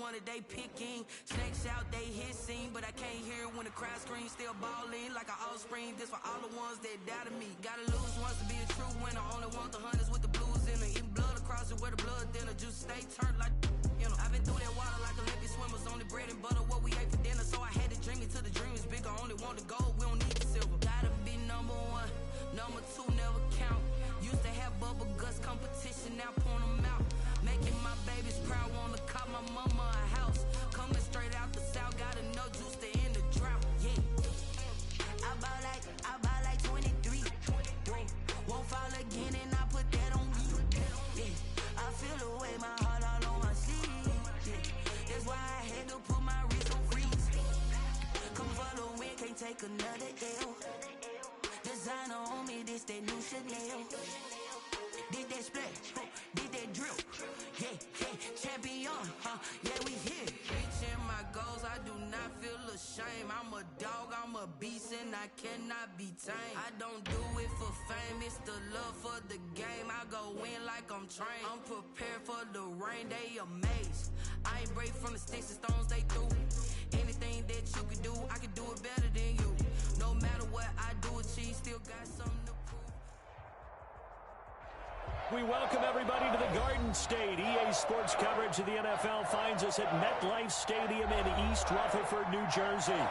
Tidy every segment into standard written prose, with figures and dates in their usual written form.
one that they picking. Snakes out, they hissing, but I can't hear it when the crowd screams. Still balling like an offspring. This for all the ones that doubted me. Gotta lose once to be a true winner. Only want the hunters with the blues in it. Eating blood across it where the blood thinner. Juice stay turned like, you know. I've been through that water like Olympic swimmers. Only bread and butter what we ate for dinner. So I had to dream it till the dream is bigger. Only want the gold, we don't need the silver. Gotta be number one. Number two never count. Used to have bubble guts competition, now point them out. Making my babies proud, wanna cop my mama a house. Coming straight out the south, gotta know juice to end the drought. Yeah, I bought like 23. Won't fall again and I put that on me. Yeah, I feel the way, my heart all on my sleeve. Yeah, that's why I had to put my wrist on freeze. Come for the win, can't take another L. Designer on me, this that new Chanel. Did that splash, did that drill. Yeah, champion, yeah, we here. Reaching my goals, I do not feel ashamed. I'm a dog, I'm a beast, and I cannot be tamed. I don't do it for fame, it's the love for the game. I go in like I'm trained. I'm prepared for the rain, they amazed. I ain't break from the sticks and stones they threw. Anything that you can do, I can do it better than you. No matter what I do, achieve, still got something to prove. We welcome everybody to the Garden State. EA Sports coverage of the NFL finds us at MetLife Stadium in East Rutherford, New Jersey.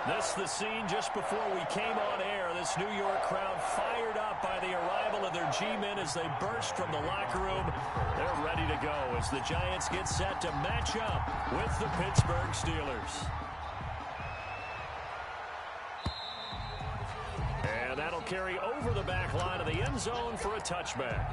This the scene just before we came on air. This New York crowd fired up by the arrival of their G-men as they burst from the locker room. They're ready to go as the Giants get set to match up with the Pittsburgh Steelers. And that'll carry over the back line of the end zone for a touchback.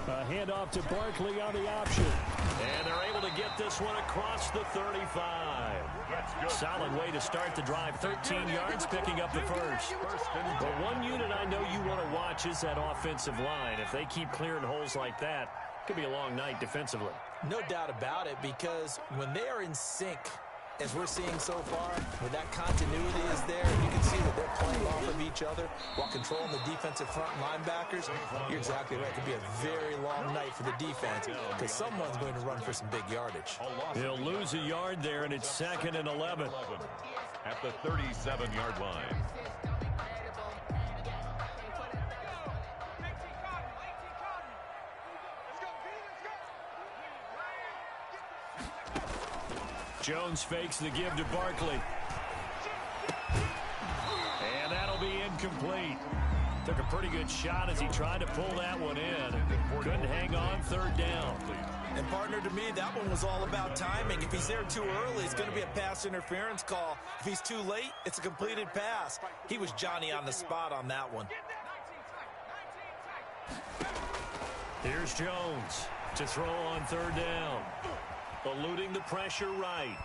A handoff to Barkley on the option. And they're able to get this one across the 35. Solid way to start the drive. 13 yards, picking up the first. But one unit I know you want to watch is that offensive line. If they keep clearing holes like that, it could be a long night defensively. No doubt about it, because when they are in sync, as we're seeing so far, where that continuity is there, you can see that they're playing off of each other while controlling the defensive front linebackers. You're exactly right. It could be a very long night for the defense because someone's going to run for some big yardage. He'll lose a yard there, and it's 2nd and 11. At the 37-yard line. Jones fakes the give to Barkley. And that'll be incomplete. Took a pretty good shot as he tried to pull that one in. Couldn't hang on, 3rd down. And partner, to me, that one was all about timing. If he's there too early, it's going to be a pass interference call. If he's too late, it's a completed pass. He was Johnny on the spot on that one. Here's Jones to throw on 3rd down. Eluding the pressure right.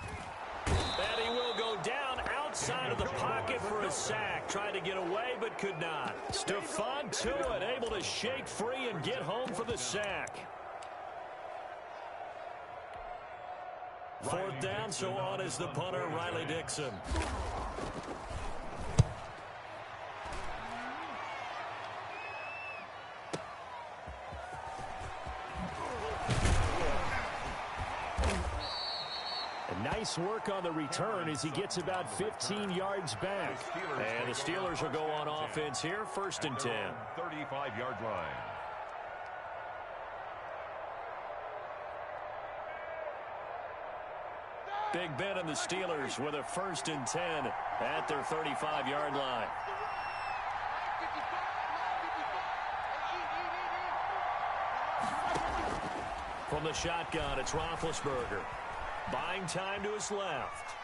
And he will go down outside of the pocket for a sack. Tried to get away, but could not. Stephon Tuitt able to shake free and get home for the sack. 4th down, so on is the punter, Riley Dixon. Nice work on the return as he gets about 15 yards back. And the Steelers will go on offense here, 1st and 10. 35-yard line. Big Ben and the Steelers with a 1st and 10 at their 35-yard line. From the shotgun, it's Roethlisberger. Buying time to his left.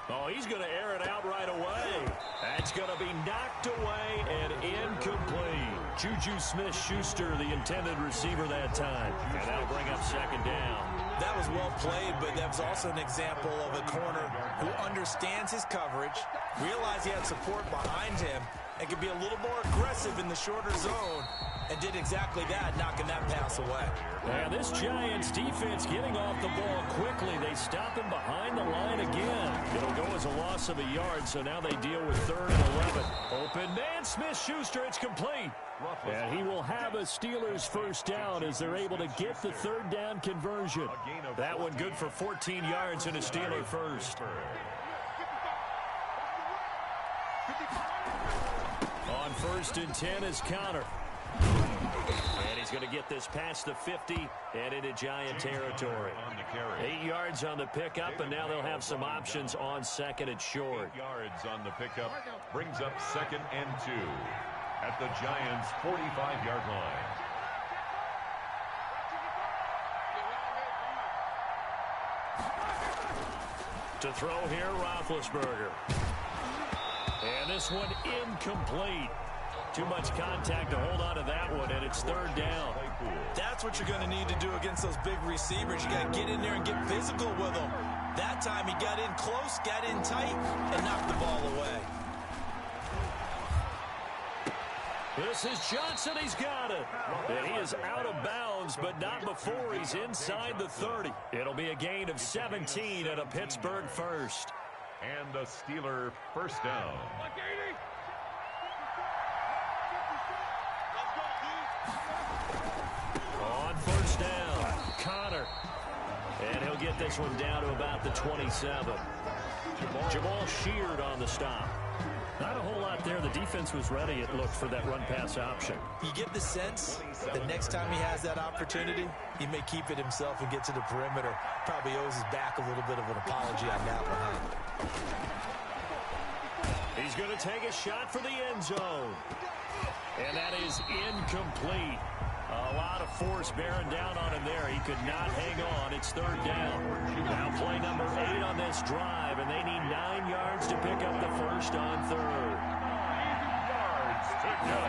Oh, he's going to air it out right away. That's going to be knocked away and incomplete. Juju Smith-Schuster, the intended receiver that time. And that'll bring up 2nd down. That was well played, but that was also an example of a corner who understands his coverage, realized he had support behind him, and could be a little more aggressive in the shorter zone, and did exactly that, knocking that pass away. And this Giants defense getting off the ball quickly. They stop him behind the line again. It'll go as a loss of a yard, so now they deal with 3rd and 11. Open man, Smith-Schuster, it's complete. And he will have a Steelers first down as they're able to get the 3rd down conversion. That one good for 14 yards and a Steeler first. On 1st and 10 is Connor. And he's going to get this past the 50 and into Giant territory. 8 yards on the pickup, and now they'll have some options on 2nd and short. 8 yards on the pickup brings up 2nd and 2 at the Giants' 45-yard line. To throw here, Roethlisberger. And this one incomplete. Too much contact to hold on to that one, and it's 3rd down. That's what you're going to need to do against those big receivers. You got to get in there and get physical with them. That time he got in close, got in tight, and knocked the ball away. This is Johnson. He's got it. And he is out of bounds, but not before he's inside the 30. It'll be a gain of 17 and a Pittsburgh first. And a Steeler first down. On 1st down, Connor. And he'll get this one down to about the 27. Jamal Sheard on the stop. Not a whole lot there. The defense was ready, it looked, for that run-pass option. You get the sense that next time he has that opportunity, he may keep it himself and get to the perimeter. Probably owes his back a little bit of an apology on that one. He's going to take a shot for the end zone. And that is incomplete. A lot of force bearing down on him there. He could not hang on. It's 3rd down. Now play number 8 on this drive, and they need 9 yards to pick up the first on 3rd. 9 yards to go.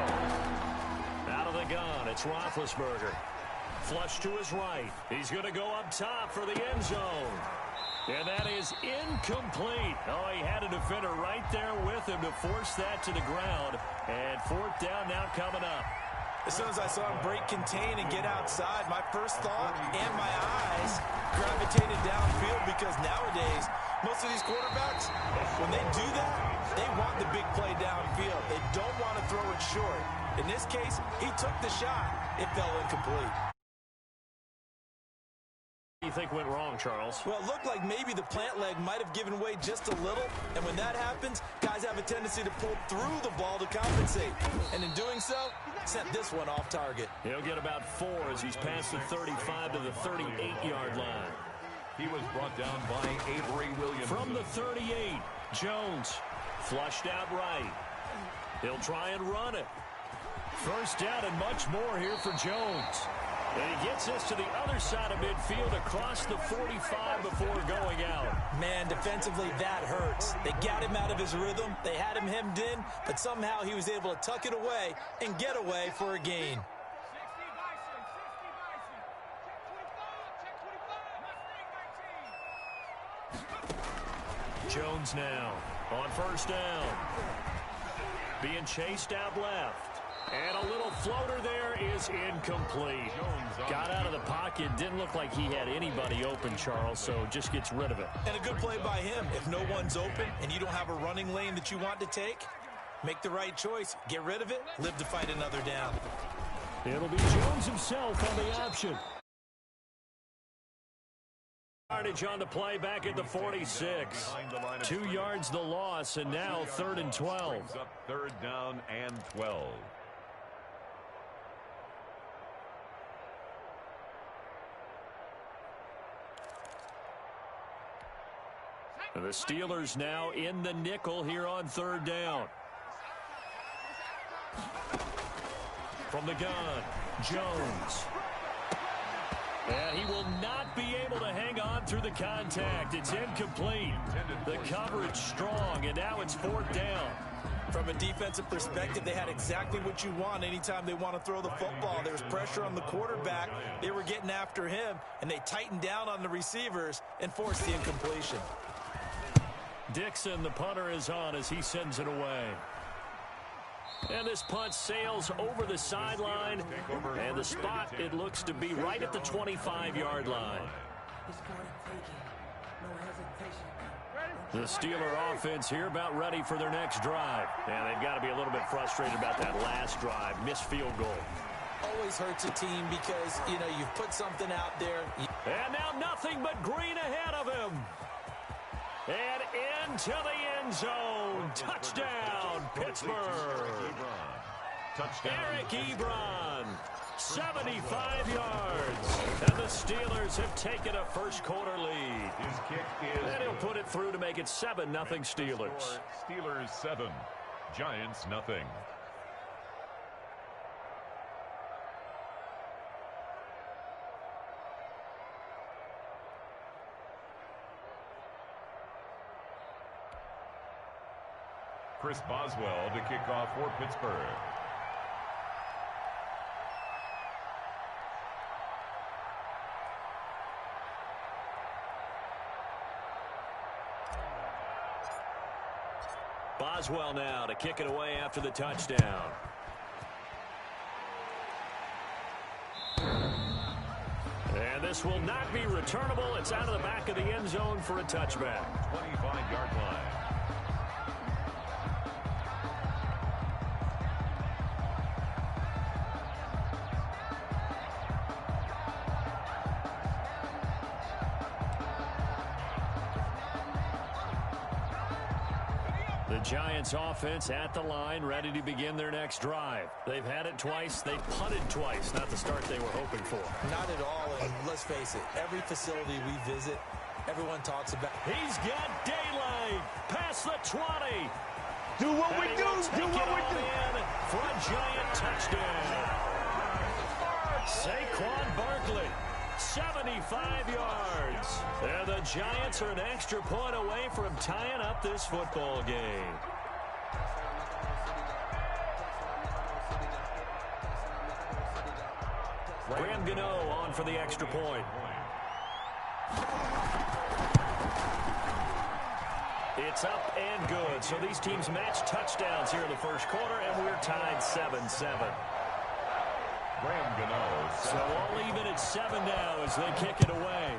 Out of the gun, it's Roethlisberger. Flush to his right. He's going to go up top for the end zone. And that is incomplete. Oh, he had a defender right there with him to force that to the ground. And 4th down now coming up. As soon as I saw him break contain and get outside, my first thought and my eyes gravitated downfield, because nowadays, most of these quarterbacks, when they do that, they want the big play downfield. They don't want to throw it short. In this case, he took the shot. It fell incomplete. What do you think went wrong, Charles? Well, it looked like maybe the plant leg might have given way just a little, and when that happens, guys have a tendency to pull through the ball to compensate, and in doing so, sent this one off target. He'll get about 4 as he's past the 35 to the 38-yard line. He was brought down by Avery Williams. From the 38, Jones flushed out right. He'll try and run it. First down and much more here for Jones. And he gets this to the other side of midfield across the 45 before going out. Man, defensively, that hurts. They got him out of his rhythm. They had him hemmed in, but somehow he was able to tuck it away and get away for a gain. Jones now on 1st down. Being chased out left. And a little floater there is incomplete. Got out of the pocket. Didn't look like he had anybody open, Charles, so just gets rid of it. And a good play by him. If no one's open and you don't have a running lane that you want to take, make the right choice. Get rid of it. Live to fight another down. It'll be Jones himself on the option. Yardage on the play back at the 46. 2 yards the loss, and now 3rd and 12. 3rd down and 12. And the Steelers now in the nickel here on 3rd down. From the gun, Jones. And he will not be able to hang on through the contact. It's incomplete. The coverage strong, and now it's 4th down. From a defensive perspective, they had exactly what you want anytime they want to throw the football. There was pressure on the quarterback. They were getting after him, and they tightened down on the receivers and forced the incompletion. Dixon, the punter, is on as he sends it away. And this punt sails over the sideline, and the spot, it looks to be right at the 25-yard line. The Steeler offense here about ready for their next drive. And they've got to be a little bit frustrated about that last drive, missed field goal. Always hurts a team because, you know, you've put something out there. And now nothing but green ahead of him. And into the end zone. Touchdown, Pittsburgh. Eric Ebron, 75 yards. And the Steelers have taken a first-quarter lead. His kick is... And he'll put it through to make it 7-0 Steelers. Steelers 7, Giants nothing. Chris Boswell to kick off for Pittsburgh. Boswell now to kick it away after the touchdown. And this will not be returnable. It's out of the back of the end zone for a touchback. 25-yard line. The Giants offense at the line, ready to begin their next drive. They've had it twice. They've punted twice. Not the start they were hoping for. Not at all, and let's face it, every facility we visit, everyone talks about. He's got daylight past the 20. Do what we do. Do what we do. For a Giant touchdown. Saquon Barkley, 75 yards. And the Giants are an extra point away from tying up this football game. Graham Gano on for the extra point. It's up and good. So these teams match touchdowns here in the first quarter, and we're tied 7-7. Graham Gano. So all even at 7 now as they kick it away.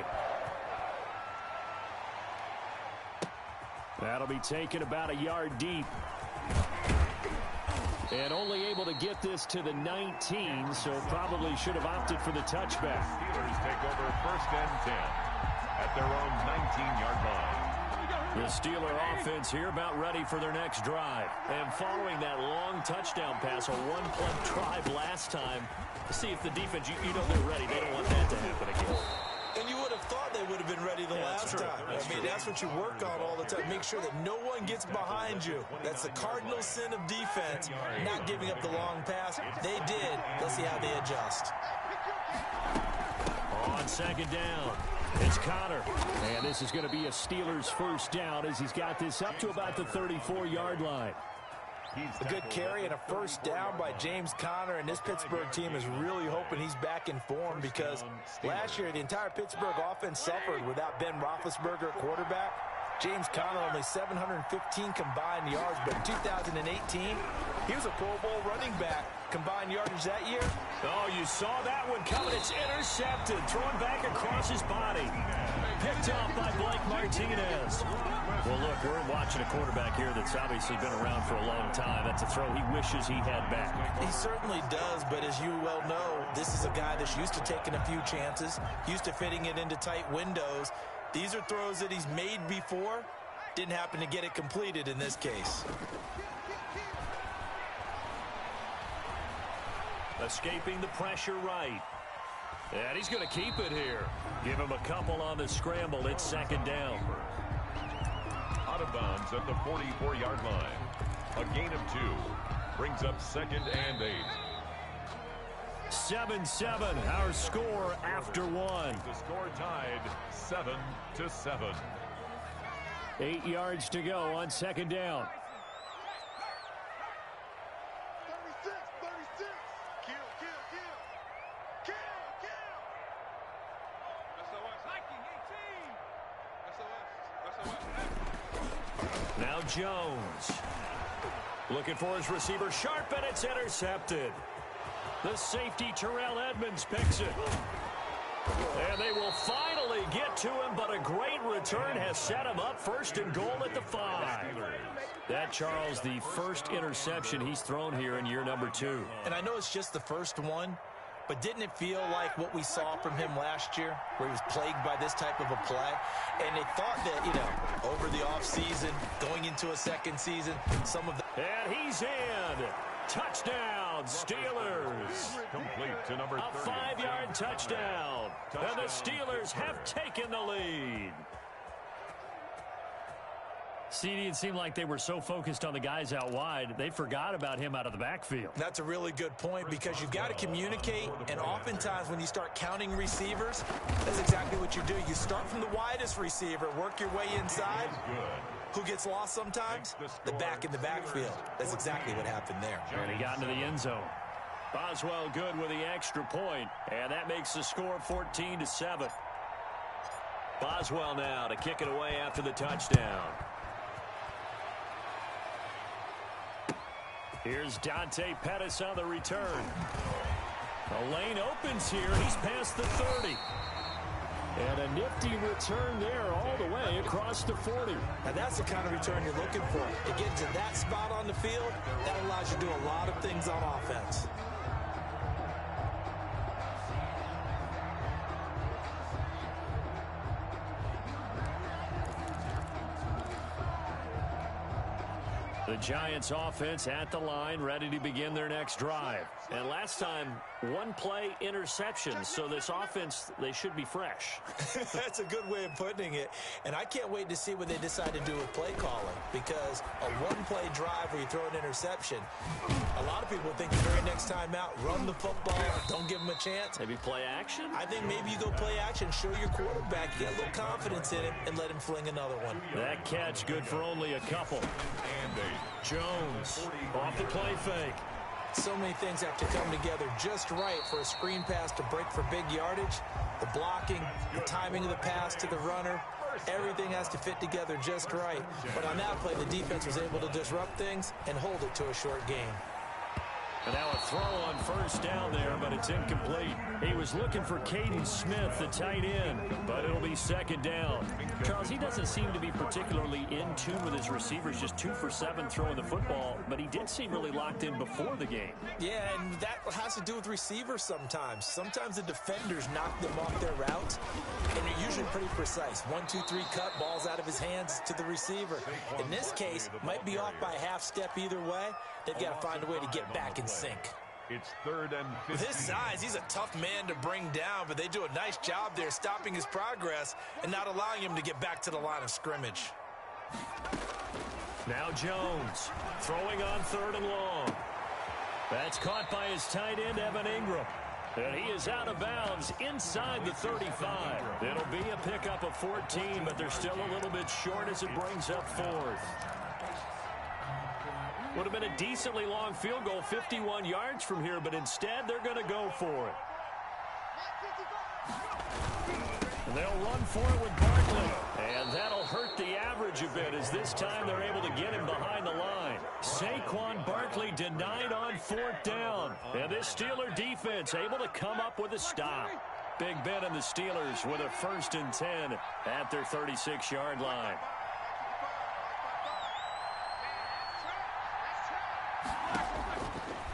That'll be taken about a yard deep. And only able to get this to the 19, so probably should have opted for the touchback. Steelers take over first and 10 at their own 19-yard line. The Steeler offense here about ready for their next drive. And following that long touchdown pass, a one-play drive last time, to see if the defense, you know they're ready. They don't want that to happen again. And you would have thought they would have been ready the last time. I mean, that's what you work on all the time. Make sure that no one gets behind you. That's the cardinal sin of defense, not giving up the long pass. They did. Let's see how they adjust. On second down, it's Connor. And this is going to be a Steelers first down as he's got this up to about the 34-yard line. A good carry and a first down by James Conner, and this Pittsburgh team is really hoping he's back in form because last year the entire Pittsburgh offense suffered without Ben Roethlisberger at quarterback. James Conner only 715 combined yards, but in 2018, he was a Pro Bowl running back. Combined yardage that year. Oh, you saw that one coming. It's intercepted. Thrown back across his body. Picked off by Blake Martinez. Well, look, we're watching a quarterback here that's obviously been around for a long time. That's a throw he wishes he had back. He certainly does, but as you well know, this is a guy that's used to taking a few chances, used to fitting it into tight windows. These are throws that he's made before. Didn't happen to get it completed in this case. Escaping the pressure right. And he's going to keep it here. Give him a couple on the scramble. It's second down. Out of bounds at the 44-yard line. A gain of 2. Brings up second and 8. 7-7, our score after 1. The score tied 7-7. 8 yards to go on second down. Now Jones. Looking for his receiver, sharp, and it's intercepted. The safety, Terrell Edmonds, picks it. And they will finally get to him, but a great return has set him up first and goal at the 5. That, Charles, the first interception he's thrown here in year number 2. And I know it's just the first one, but didn't it feel like what we saw from him last year, where he was plagued by this type of a play? And they thought that, you know, over the offseason, going into a second season, some of the... And he's in. Touchdown, Steelers. Complete to number 30. A 5-yard touchdown. And the Steelers have taken the lead. CD, it seemed like they were so focused on the guys out wide, they forgot about him out of the backfield. That's a really good point, because you've got to communicate, and oftentimes when you start counting receivers, that's exactly what you do. You start from the widest receiver, work your way inside. Who gets lost sometimes? The back in the backfield. That's exactly what happened there. And he got into the end zone. Boswell good with the extra point, and that makes the score 14-7. Boswell now to kick it away after the touchdown. Here's Dante Pettis on the return. The lane opens here, and he's past the 30. And a nifty return there all the way across the 40. Now that's the kind of return you're looking for. To get to that spot on the field, that allows you to do a lot of things on offense. The Giants offense at the line, ready to begin their next drive. And last time, one play interception, so this offense, they should be fresh. That's a good way of putting it. And I can't wait to see what they decide to do with play calling, because a one-play drive where you throw an interception, a lot of people think the very next time out, run the football, don't give them a chance. Maybe play action? I think maybe you go play action, show your quarterback, get a little confidence in him, and let him fling another one. That catch good for only a couple. Jones off the play fake. So many things have to come together just right for a screen pass to break for big yardage. The blocking, the timing of the pass to the runner, everything has to fit together just right. But on that play, the defense was able to disrupt things and hold it to a short game. And now a throw on first down there, but it's incomplete. He was looking for Caden Smith, the tight end, but it'll be second down. Charles, he doesn't seem to be particularly in tune with his receivers, just 2 for 7 throwing the football, but he did seem really locked in before the game. Yeah, and that has to do with receivers sometimes. Sometimes the defenders knock them off their routes, and they're usually pretty precise. 1, 2, 3 cut, balls out of his hands to the receiver. In this case, might be off by a half step either way. They've got to find a way to get back in sync. It's 3rd and 15. With his size, he's a tough man to bring down, but they do a nice job there stopping his progress and not allowing him to get back to the line of scrimmage. Now Jones throwing on 3rd and long. That's caught by his tight end, Evan Ingram. And he is out of bounds inside the 35. It'll be a pickup of 14, but they're still a little bit short as it brings up 4th. Would have been a decently long field goal, 51 yards from here, but instead they're going to go for it. And they'll run for it with Barkley. And that'll hurt the average a bit, as this time they're able to get him behind the line. Saquon Barkley denied on 4th down. And this Steeler defense able to come up with a stop. Big Ben and the Steelers with a 1st and 10 at their 36-yard line.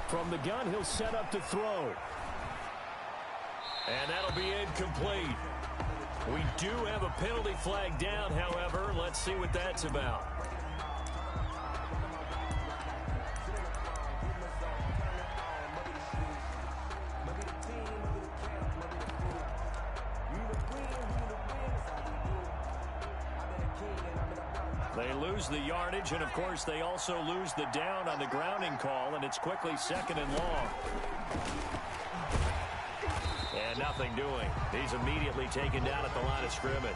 From the gun, he'll set up to throw. And that'll be incomplete. We do have a penalty flag down, however. Let's see what that's about. They lose the yardage, and of course they also lose the down on the grounding call, and it's quickly 2nd and long. And nothing doing. He's immediately taken down at the line of scrimmage.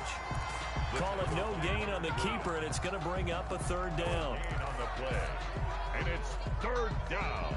Call it no gain on the keeper, and it's going to bring up a 3rd down. On the play, and it's 3rd down.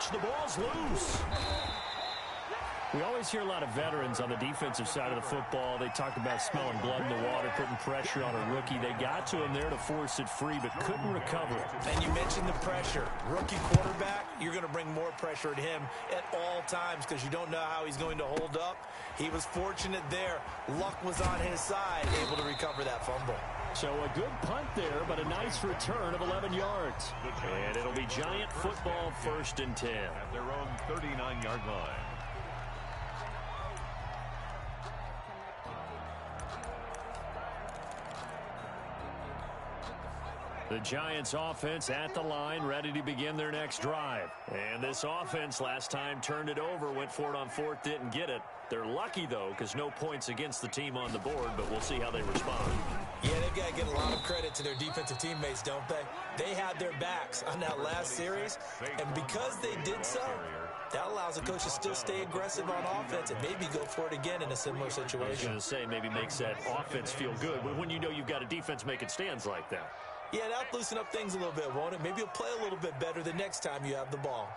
catch. The ball's loose. We always hear a lot of veterans on the defensive side of the football. They talk about smelling blood in the water, putting pressure on a rookie. They got to him there to force it free, but couldn't recover it. And you mentioned the pressure. Rookie quarterback, you're going to bring more pressure at him at all times because you don't know how he's going to hold up. He was fortunate there. Luck was on his side, able to recover that fumble. So a good punt there, but a nice return of 11 yards. And it'll be Giant football 1st and 10. At their own 39-yard line. The Giants offense at the line, ready to begin their next drive. And this offense last time turned it over, went for it on 4th, didn't get it. They're lucky, though, because no points against the team on the board, but we'll see how they respond. Yeah, they've got to get a lot of credit to their defensive teammates, don't they? They had their backs on that last series, and because they did so, that allows the coach to still stay aggressive on offense and maybe go for it again in a similar situation. I was going to say, maybe makes that offense feel good, but when you know you've got a defense making stands like that. Yeah, that'll loosen up things a little bit, won't it? Maybe you'll play a little bit better the next time you have the ball.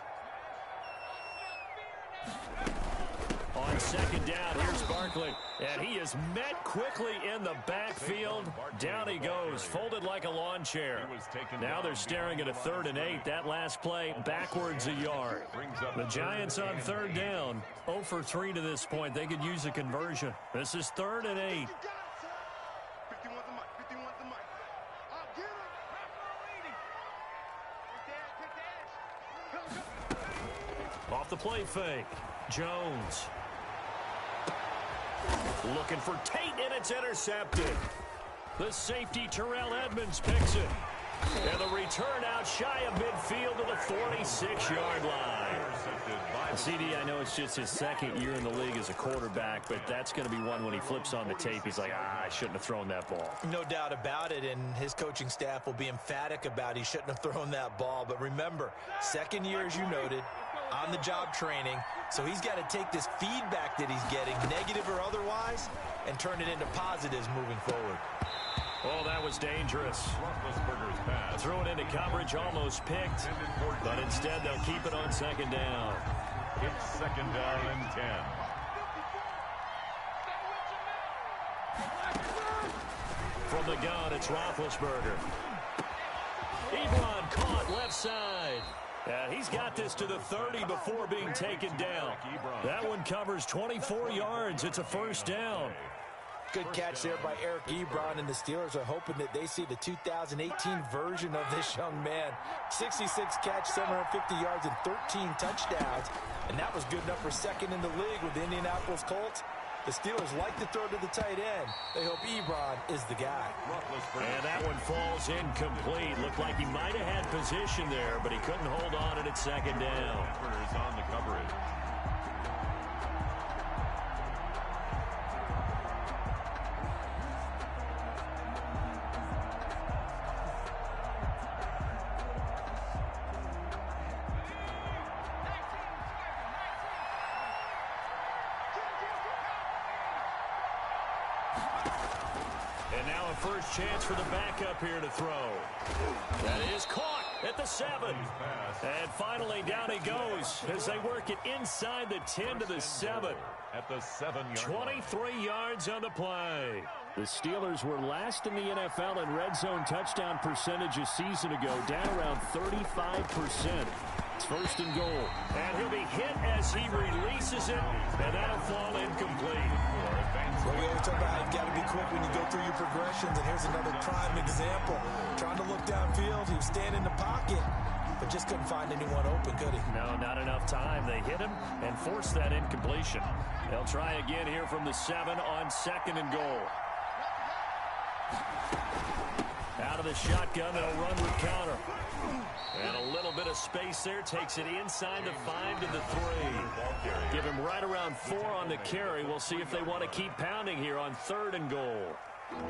On 2nd down, here's Barkley. And he is met quickly in the backfield. Down he goes, folded like a lawn chair. Now they're staring at a 3rd and 8. That last play, backwards a yard. The Giants on 3rd down, 0 for 3 to this point. They could use a conversion. This is 3rd and 8. Off the play fake, Jones. Looking for Tate, and it's intercepted. The safety, Terrell Edmonds, picks it. And the return out shy of midfield to the 46-yard line. CD, I know it's just his 2nd year in the league as a quarterback, but that's going to be one when he flips on the tape. He's like, I shouldn't have thrown that ball. No doubt about it, and his coaching staff will be emphatic about he shouldn't have thrown that ball. But remember, 2nd year, as you noted, on-the-job training, so he's got to take this feedback that he's getting, negative or otherwise, and turn it into positives moving forward. Oh, that was dangerous. Threw it into coverage, almost picked, but instead they'll keep it on 2nd down. It's 2nd down and 10. From the gun, it's Roethlisberger. Ebron caught left side. And he's got this to the 30 before being taken down. That one covers 24 yards. It's a 1st down. Good catch there by Eric Ebron, and the Steelers are hoping that they see the 2018 version of this young man. 66 catch, 750 yards, and 13 touchdowns. And that was good enough for 2nd in the league with the Indianapolis Colts. The Steelers like to throw to the tight end. They hope Ebron is the guy. And that one falls incomplete. Looked like he might have had position there, but he couldn't hold on it at 2nd down. Is on the coverage. And now a first chance for the backup here to throw. That is caught at the 7. And finally down he goes as they work it inside the 10 to the 7. At the 7-yard 23 yards on the play. The Steelers were last in the NFL in red zone touchdown percentage a season ago, down around 35%. It's 1st and goal. And he'll be hit as he releases it, and that'll fall incomplete. Well, we always talk about how you've got to be quick when you go through your progressions, and here's another prime example. Trying to look downfield, he was standing in the pocket, but just couldn't find anyone open, could he? No, not enough time. They hit him and forced that incompletion. They'll try again here from the 7 on 2nd and goal. Out of the shotgun, they'll run with counter. And a little bit of space there. Takes it inside the 5 to the 3. Give him right around 4 on the carry. We'll see if they want to keep pounding here on 3rd and goal.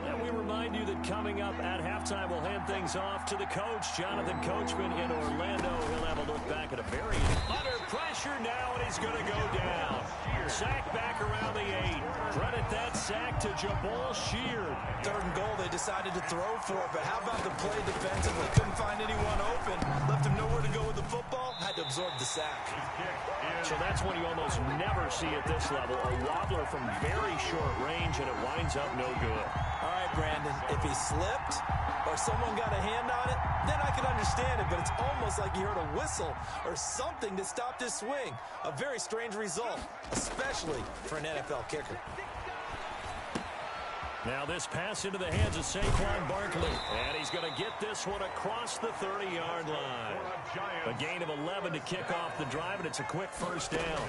And we remind remind you that coming up at halftime, we'll hand things off to the coach, Jonathan Coachman in Orlando. He'll have a look back at a very under pressure now, and he's going to go down. Sack back around the 8. Credit that sack to Jabal Sheard. 3rd and goal, they decided to throw for it, but how about the play defensively? Couldn't find anyone open. Left him nowhere to go with the football. Had to absorb the sack. So that's when you almost never see at this level a wobbler from very short range, and it winds up no good. All right, Brandon, if he slipped or someone got a hand on it, then I could understand it, but it's almost like you heard a whistle or something to stop his swing. A very strange result, especially for an NFL kicker. Now this pass into the hands of Saquon Barkley, and he's going to get this one across the 30-yard line. A gain of 11 to kick off the drive, and it's a quick first down.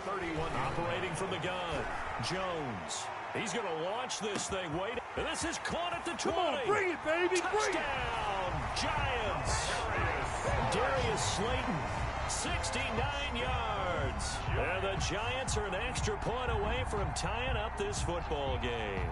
Operating from the gun, Jones. He's going to launch this thing. Wait, and this is caught at the 20. Come on, bring it, baby. Touchdown, Giants. Darius Slayton, 69 yards. And the Giants are an extra point away from tying up this football game.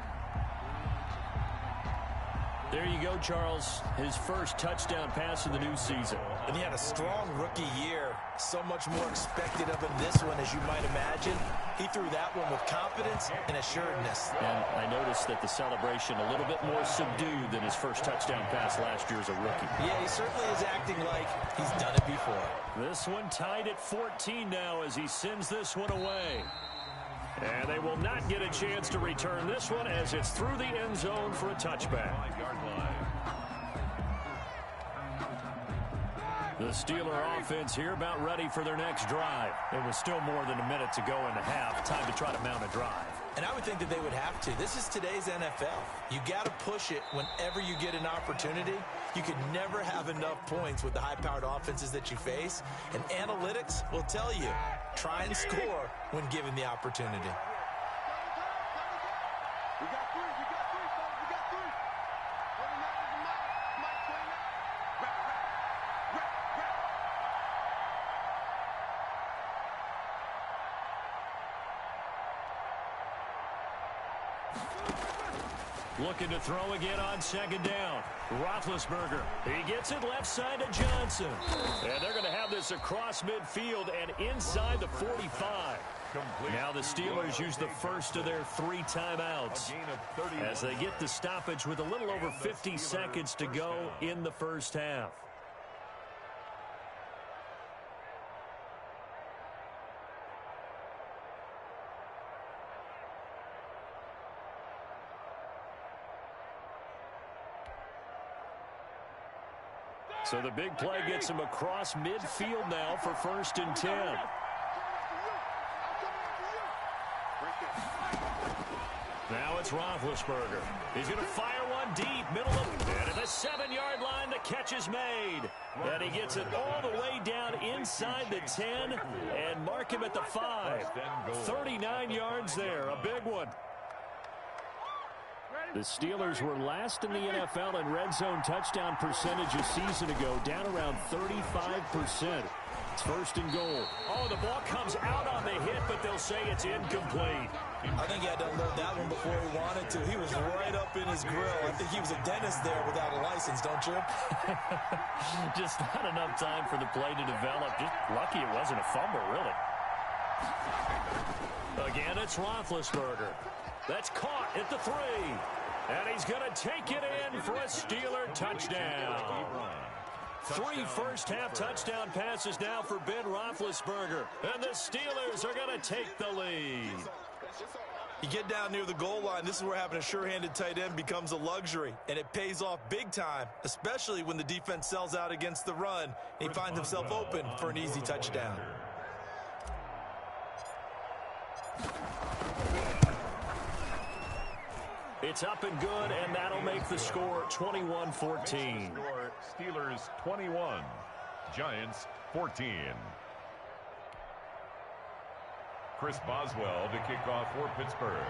There you go, Charles. His first touchdown pass of the new season. And he had a strong rookie year. So much more expected of him this one, as you might imagine. He threw that one with confidence and assuredness. And I noticed that the celebration a little bit more subdued than his first touchdown pass last year as a rookie. Yeah, he certainly is acting like he's done it before. This one tied at 14 now as he sends this one away. And they will not get a chance to return this one as it's through the end zone for a touchback. The Steeler offense here about ready for their next drive. It was still more than a minute to go in the half. Time to try to mount a drive. And I would think that they would have to. This is today's NFL. You got to push it whenever you get an opportunity. You could never have enough points with the high-powered offenses that you face. And analytics will tell you, try and score when given the opportunity. Looking to throw again on 2nd down. Roethlisberger. He gets it left side to Johnson. And they're going to have this across midfield and inside the 45. Now the Steelers use the first of their 3 timeouts as they get the stoppage with a little over 50 seconds to go in the first half. So the big play gets him across midfield now for 1st and 10. Now it's Roethlisberger. He's going to fire one deep, middle of, and at the 7-yard line, the catch is made. And he gets it all the way down inside the 10 and mark him at the 5. 39 yards there, a big one. The Steelers were last in the NFL in red zone touchdown percentage a season ago, down around 35%. It's 1st and goal. Oh, the ball comes out on the hit, but they'll say it's incomplete. I think he had to unload that one before he wanted to. He was right up in his grill. I think he was a dentist there without a license, don't you? Just not enough time for the play to develop. Just lucky it wasn't a fumble, really. Again, it's Roethlisberger. That's caught at the 3. And he's going to take it in for a Steeler touchdown. 3 first-half touchdown passes now for Ben Roethlisberger. And the Steelers are going to take the lead. You get down near the goal line, this is where having a sure-handed tight end becomes a luxury. And it pays off big time, especially when the defense sells out against the run. And he finds himself open for an easy touchdown. It's up and good, and that'll make the score 21-14. Steelers 21, Giants 14. Chris Boswell to kick off for Pittsburgh.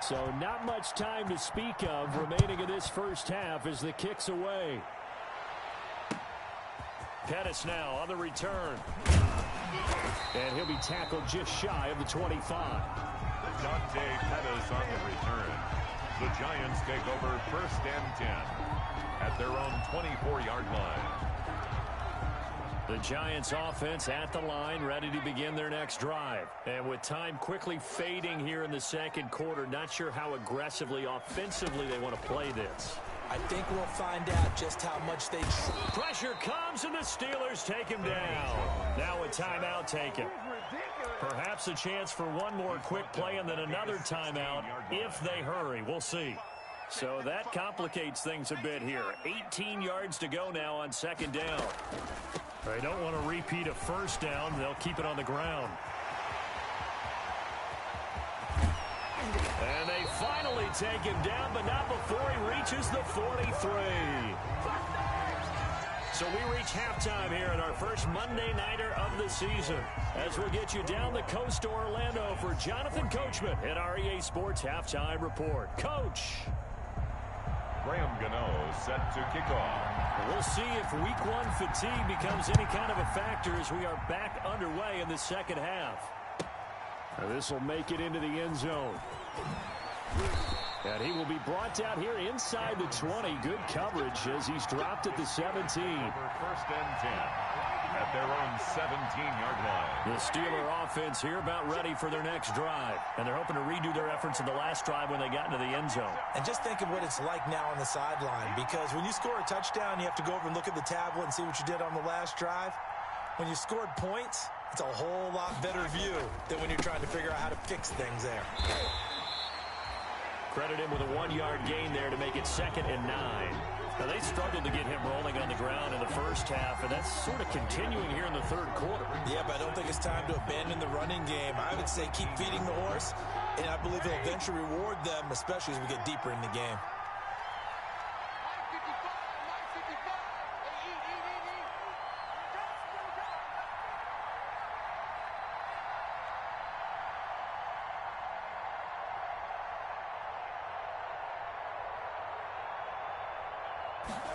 So not much time to speak of remaining in this first half as the kick's away. Pettis now on the return. And he'll be tackled just shy of the 25. Dante Pettis on the return. The Giants take over 1st and 10 at their own 24-yard line. The Giants offense at the line, ready to begin their next drive. And with time quickly fading here in the second quarter, not sure how aggressively, offensively they want to play this. I think we'll find out just how much they... Pressure comes, and the Steelers take him down. Now a timeout taken. Perhaps a chance for one more quick play and then another timeout if they hurry. We'll see. So that complicates things a bit here. 18 yards to go now on 2nd down. They don't want to repeat a 1st down. They'll keep it on the ground. And they finally take him down, but not before he reaches the 43. So we reach halftime here in our first Monday Nighter of the season, as we'll get you down the coast to Orlando for Jonathan Coachman at our EA Sports Halftime Report. Coach. Graham Gano set to kick off. We'll see if week 1 fatigue becomes any kind of a factor as we are back underway in the second half. Now this will make it into the end zone. And he will be brought down here inside the 20. Good coverage as he's dropped at the 17. Over 1st and 10 at their own 17-yard line. The Steeler offense here about ready for their next drive. And they're hoping to redo their efforts in the last drive when they got into the end zone. And just think of what it's like now on the sideline, because when you score a touchdown, you have to go over and look at the tablet and see what you did on the last drive. When you scored points, it's a whole lot better view than when you're trying to figure out how to fix things there. Credit him with a 1-yard gain there to make it 2nd and 9. Now, they struggled to get him rolling on the ground in the first half, and that's sort of continuing here in the third quarter. Yeah, but I don't think it's time to abandon the running game. I would say keep feeding the horse, and I believe it'll eventually reward them, especially as we get deeper in the game.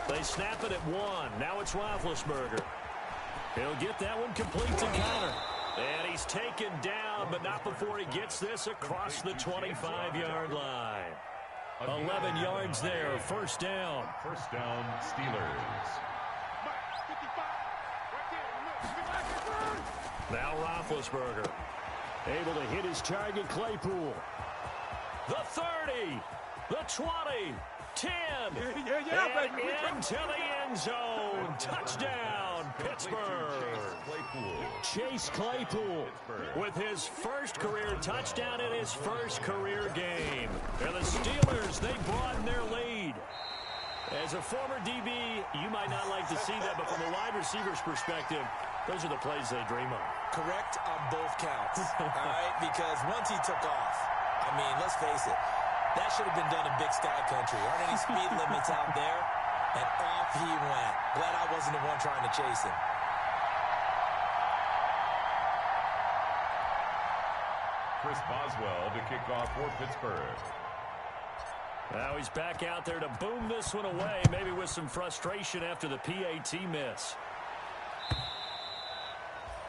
They snap it at 1. Now it's Roethlisberger. He'll get that one complete to Connor. And he's taken down, but not before he gets this across the 25-yard line. 11 yards there, 1st down. 1st down, Steelers. Now Roethlisberger, able to hit his target, Claypool. The 30, the 20, 10, and into the end zone. Touchdown, Pittsburgh. Chase Claypool with his first career touchdown in his first career game. And the Steelers, they broaden their lead. As a former DB, you might not like to see that, but from a wide receiver's perspective, those are the plays they dream of. Correct on both counts, all right? Because once he took off, I mean, let's face it, that should have been done in Big Sky Country. Aren't any speed limits out there? And off he went. Glad I wasn't the one trying to chase him. Chris Boswell to kick off for Pittsburgh. Now he's back out there to boom this one away, maybe with some frustration after the PAT miss.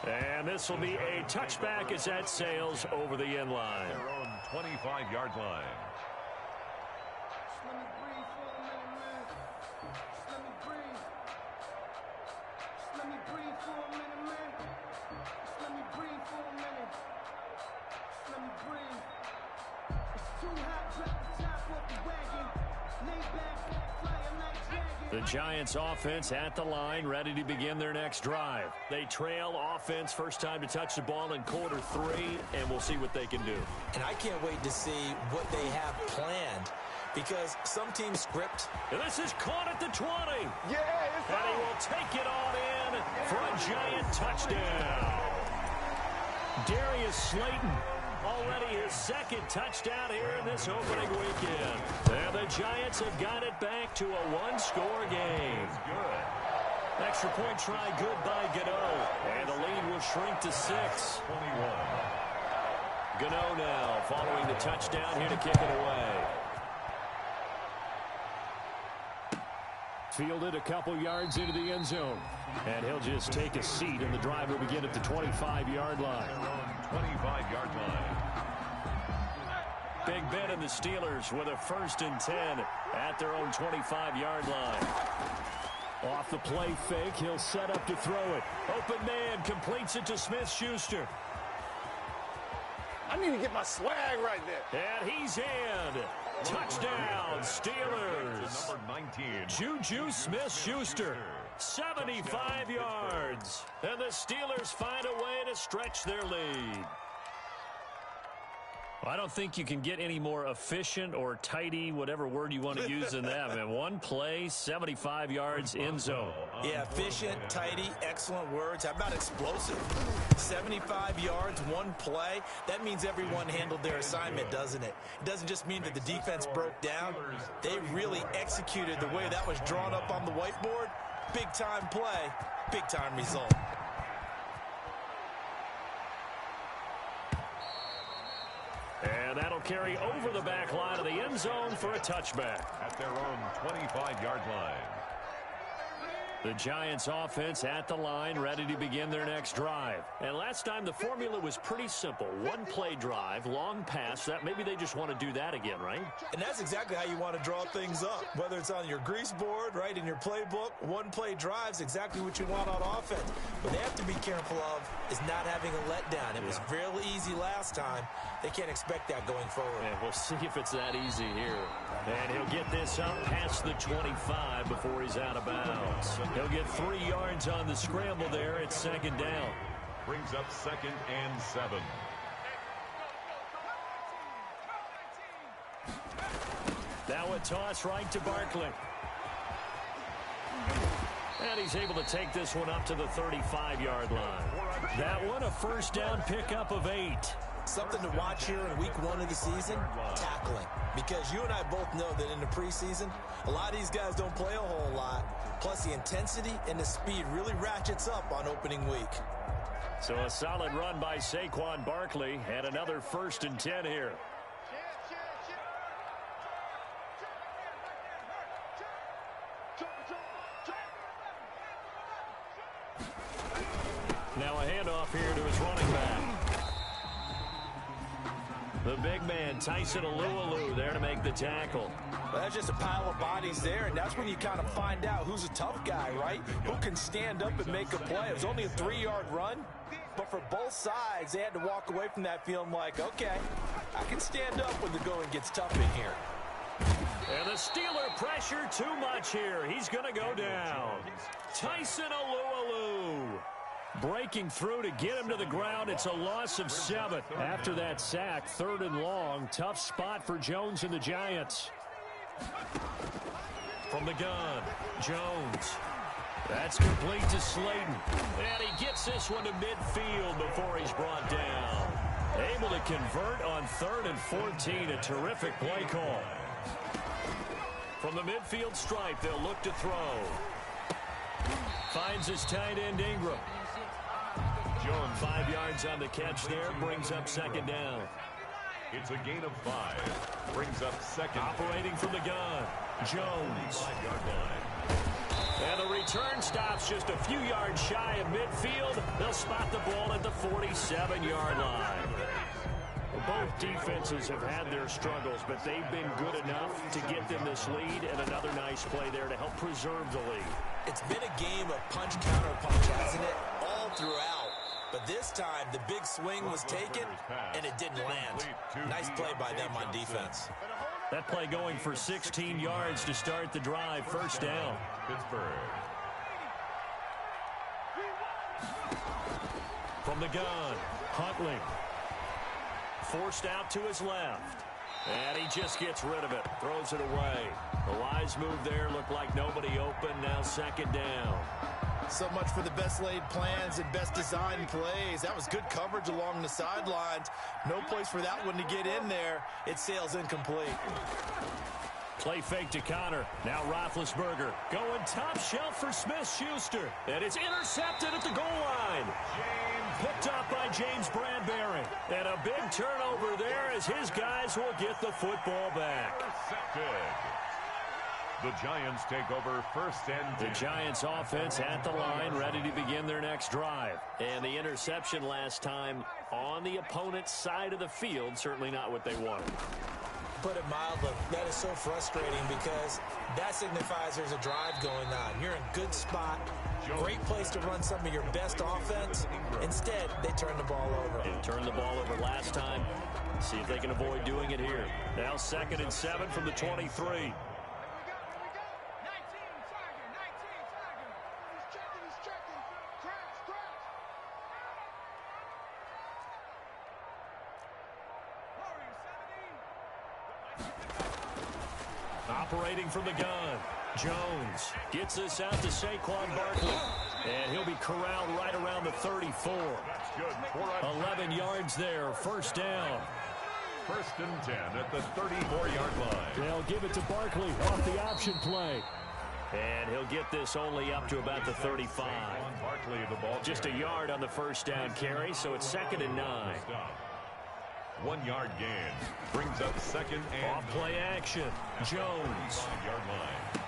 And this will be a touchback as that sails over the end line. Their own 25-yard line. The Giants offense at the line, ready to begin their next drive. They trail offense, first time to touch the ball in quarter 3, and we'll see what they can do. And I can't wait to see what they have planned, because some teams script. And this is caught at the 20. Yeah, it's and he will take it on in for a Giant touchdown. Darius Slayton, already his second touchdown here in this opening weekend. And the Giants have got it back to a one-score game. Good. Extra point try good by Gano. And the lead will shrink to 6. 21. Gano now following the touchdown here to kick it away. Fielded a couple yards into the end zone. And he'll just take a seat, and the drive will begin at the 25-yard line. 25-yard line. Big Ben and the Steelers with a 1st and 10 at their own 25-yard line. Off the play fake, he'll set up to throw it. Open man completes it to Smith-Schuster. I need to get my swag right there. And he's in. Touchdown, Steelers. Number 19. Juju Smith-Schuster, 75 yards. And the Steelers find a way to stretch their lead. I don't think you can get any more efficient or tidy, whatever word you want to use in that, man. One play, 75 yards, end zone. Yeah, efficient, tidy, excellent words. How about explosive? 75 yards, one play. That means everyone handled their assignment, doesn't it? It doesn't just mean that the defense broke down. They really executed the way that was drawn up on the whiteboard. Big-time play, big-time result. And that'll carry over the back line of the end zone for a touchback. At their own 25-yard line. The Giants offense at the line, ready to begin their next drive. And last time the formula was pretty simple. One play drive, long pass. That maybe they just want to do that again, right? And that's exactly how you want to draw things up. Whether it's on your grease board, right, in your playbook, one play drive's exactly what you want on offense. What they have to be careful of is not having a letdown. It was real easy last time. They can't expect that going forward. And we'll see if it's that easy here. And he'll get this up past the 25 before he's out of bounds. He'll get 3 yards on the scramble there at 2nd down. Brings up 2nd and 7. Now a toss right to Barkley. And he's able to take this one up to the 35-yard line. That one, a 1st down pickup of 8. Something to watch here in week 1 of the season, tackling. Because you and I both know that in the preseason, a lot of these guys don't play a whole lot. Plus, the intensity and the speed really ratchets up on opening week. So a solid run by Saquon Barkley and another 1st and 10 here. Now a handoff here to his running back. The big man, Tyson Alualu, there to make the tackle. Well, that's just a pile of bodies there, and that's when you kind of find out who's a tough guy, right? Who can stand up and make a play. It was only a 3-yard run, but for both sides, they had to walk away from that feeling like, okay, I can stand up when the going gets tough in here. And the Steeler pressure too much here. He's going to go down. Tyson Alualu breaking through to get him to the ground. It's a loss of 7. After that sack, 3rd and long. Tough spot for Jones and the Giants. From the gun, Jones. That's complete to Slayton. And he gets this one to midfield before he's brought down. Able to convert on 3rd and 14. A terrific play call. From the midfield stripe, they'll look to throw. Finds his tight end Ingram. Jones 5 yards on the catch there, brings up 2nd down. It's a gain of 5. Brings up 2nd. Operating from the gun, Jones. 5-yard line. And the return stops just a few yards shy of midfield. They'll spot the ball at the 47-yard line. Both defenses have had their struggles, but they've been good enough to get them this lead, and another nice play there to help preserve the lead. It's been a game of punch, counter punch, hasn't it? All throughout. But this time, the big swing was taken, and it didn't land. Nice play by them on defense. That play going for 16 yards to start the drive. 1st down. Pittsburgh. From the gun, Huntley. Forced out to his left. And he just gets rid of it. Throws it away. The wise move there. Looked like nobody open. Now 2nd down. So much for the best laid plans and best designed plays. That was good coverage along the sidelines. No place for that one to get in there. It sails incomplete. Play fake to Connor. Now Roethlisberger going top shelf for Smith-Schuster. And it's intercepted at the goal line. Picked up by James Bradbury. And a big turnover there as his guys will get the football back. The Giants take over first and 10. The Giants offense at the line, ready to begin their next drive. And the interception last time on the opponent's side of the field, certainly not what they wanted. Put it mildly, that is so frustrating because that signifies there's a drive going on. You're in a good spot, great place to run some of your best offense. Instead, they turn the ball over. They turned the ball over last time. See if they can avoid doing it here. Now 2nd and 7 from the 23. Operating from the gun, Jones gets this out to Saquon Barkley, and he'll be corralled right around the 34. 11 yards there, first down. First and 10 at the 34-yard line. They'll give it to Barkley off the option play. And he'll get this only up to about the 35. Barkley, the ball just a yard on the first down carry, so it's 2nd and 9. 1 yard gain brings up 2nd and off play action. Jones. 5-yard line.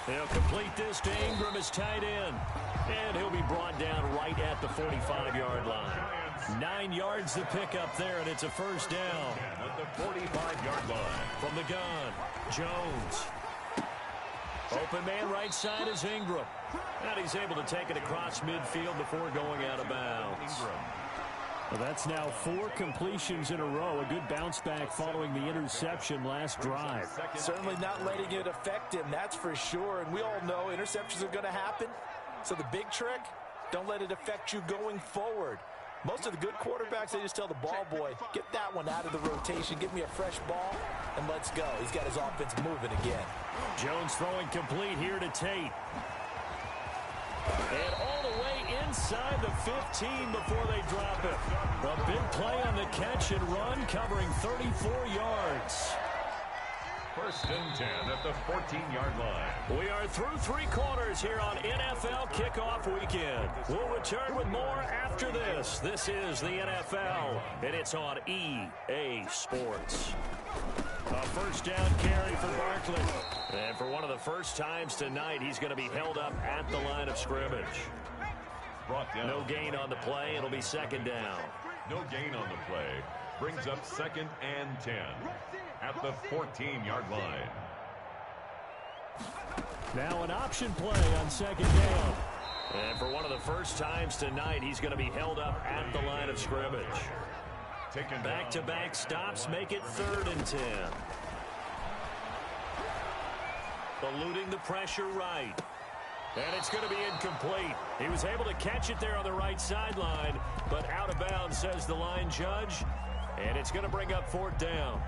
They'll complete this to Ingram as tight end. And he'll be brought down right at the 45-yard line. 9 yards to pick up there, and it's a first down. At the 45-yard line. From the gun, Jones. Open man right side is Ingram. And he's able to take it across midfield before going out of bounds. Well, that's now 4 completions in a row. A good bounce back following the interception last drive. Certainly not letting it affect him, that's for sure. And we all know interceptions are going to happen. So the big trick, don't let it affect you going forward. Most of the good quarterbacks, they just tell the ball boy, get that one out of the rotation, give me a fresh ball, and let's go. He's got his offense moving again. Jones throwing complete here to Tate. And all the way inside the 15 before they drop it. A big play on the catch and run, covering 34 yards. First and 10 at the 14-yard line. We are through 3 quarters here on NFL Kickoff Weekend. We'll return with more after this. This is the NFL, and it's on EA Sports. A first down carry for Barkley. And for one of the first times tonight, he's going to be held up at the line of scrimmage. Brought down. No gain on the play. It'll be 2nd down. No gain on the play. Brings up 2nd and 10 at the 14-yard line. Now an option play on 2nd down. And for one of the first times tonight, he's going to be held up at the line of scrimmage. Back-to-back stops make it 3rd and 10. Eluding the pressure right. And it's going to be incomplete. He was able to catch it there on the right sideline, but out of bounds, says the line judge. And it's going to bring up 4th down.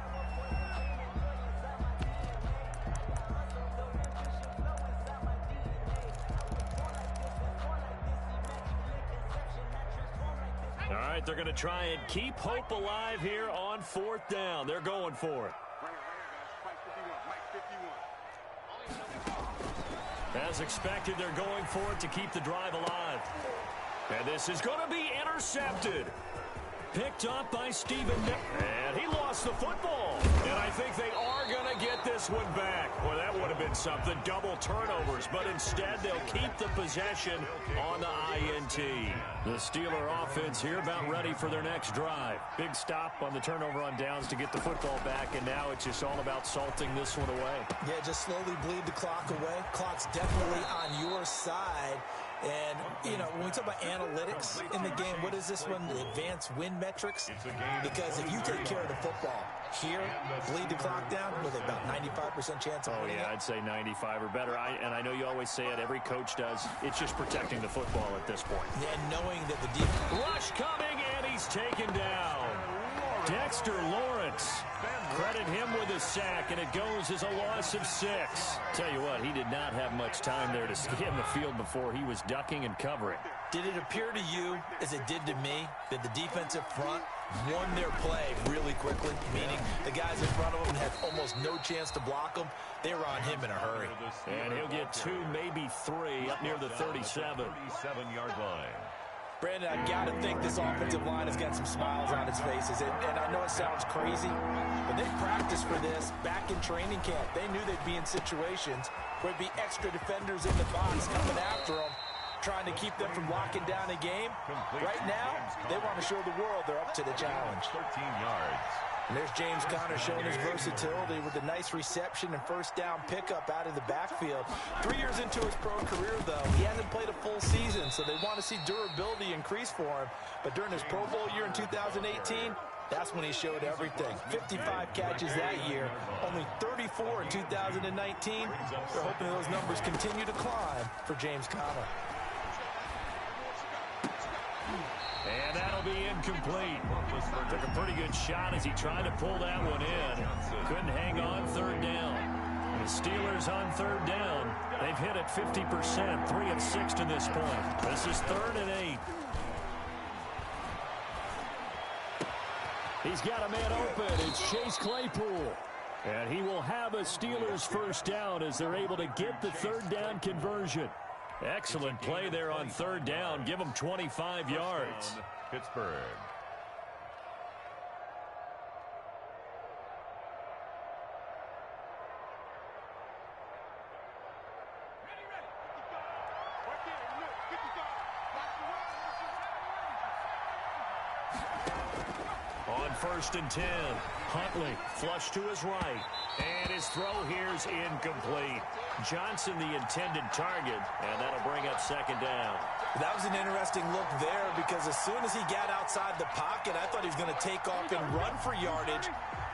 All right, they're going to try and keep hope alive here on 4th down. They're going for it. As expected, they're going for it to keep the drive alive. And this is going to be intercepted. Picked up by Stephen. And he lost the football. And I think they are going to get this one back. Well, that would have been something. Double turnovers. But instead, they'll keep the possession on the INT. The Steeler offense here about ready for their next drive. Big stop on the turnover on downs to get the football back. And now it's just all about salting this one away. Yeah, just slowly bleed the clock away. Clock's definitely on your side. And, you know, when we talk about analytics in the game, what is this one? The advanced win metrics? Because if you take care of the football here, bleed the clock down, with about 95% chance of winning. Oh, yeah, I'd say 95 or better. And I know you always say it, every coach does. It's just protecting the football at this point. And knowing that the deep rush coming, and he's taken down. Dexter Lawrence. Credit him with a sack, and it goes as a loss of 6. Tell you what, he did not have much time there to scan the field before he was ducking and covering. Did it appear to you, as it did to me, that the defensive front won their play really quickly? Meaning the guys in front of him had almost no chance to block him. They were on him in a hurry. And he'll get 2, maybe 3, up near the 37. 37-yard line. Brandon, I got to think this offensive line has got some smiles on its faces. And I know it sounds crazy, but they practiced for this back in training camp. They knew they'd be in situations where there'd be extra defenders in the box coming after them, trying to keep them from locking down a game. Right now, they want to show the world they're up to the challenge. 13 yards. And there's James Conner showing his versatility with a nice reception and first down pickup out of the backfield. 3 years into his pro career, though, he hasn't played a full season, so they want to see durability increase for him. But during his Pro Bowl year in 2018, that's when he showed everything. 55 catches that year, only 34 in 2019. They're hoping those numbers continue to climb for James Conner. And that'll be incomplete. Took a pretty good shot as he tried to pull that one in. Couldn't hang on third down. The Steelers on third down. They've hit it 50%, 3 of 6 to this point. This is 3rd and 8. He's got a man open. It's Chase Claypool. And he will have a Steelers first down as they're able to get the third down conversion. Excellent play there on third down. Give them 25 yards. Pittsburgh. On 1st and 10, Huntley flush to his right. And his throw here's incomplete. Johnson the intended target, and that'll bring up 2nd down. That was an interesting look there because as soon as he got outside the pocket, I thought he was going to take off and run for yardage.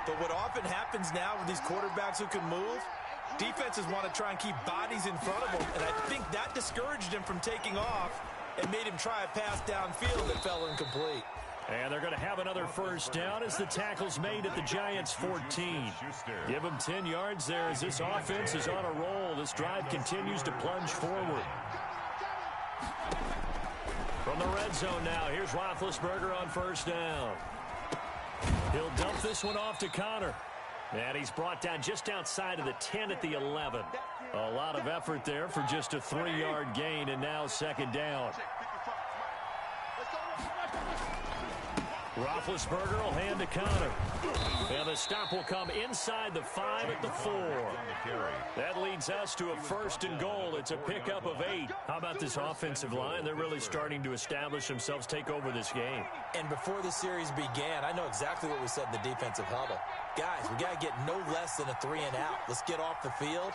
But what often happens now with these quarterbacks who can move, defenses want to try and keep bodies in front of them, and I think that discouraged him from taking off and made him try a pass downfield that fell incomplete. And they're going to have another first down as the tackle's made at the Giants' 14. Give them 10 yards there as this offense is on a roll. This drive continues to plunge forward. From the red zone now, here's Roethlisberger on first down. He'll dump this one off to Conner. And he's brought down just outside of the 10 at the 11. A lot of effort there for just a 3-yard gain, and now 2nd down. Roethlisberger will hand to Conner. And the stop will come inside the 5 at the 4. That leads us to a 1st and goal. It's a pickup of 8. How about this offensive line? They're really starting to establish themselves, take over this game. And before the series began, I know exactly what we said in the defensive huddle. Guys, we got to get no less than a 3 and out. Let's get off the field.